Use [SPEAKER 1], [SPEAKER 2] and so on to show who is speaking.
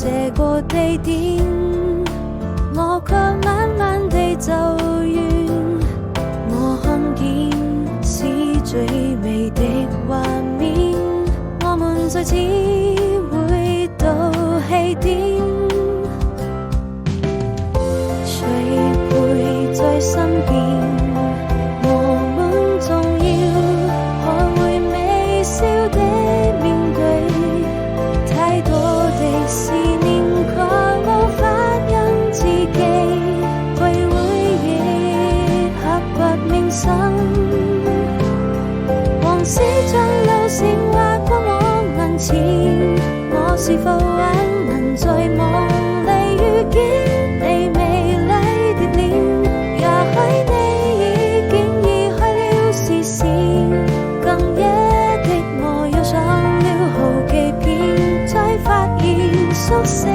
[SPEAKER 1] 這個地點，我卻慢慢地走遠。我看見是最美的畫面，我們再次回到起點。誰陪在身邊？我們總要學會微笑的面對，太多的思念卻無法因自己去回憶，刻骨銘心。往事像流星劃過我眼前，我是否還能在夢裡遇見你美麗的臉？也許你已經移開了視線，更夜的我又上了好幾遍，才發現宿舍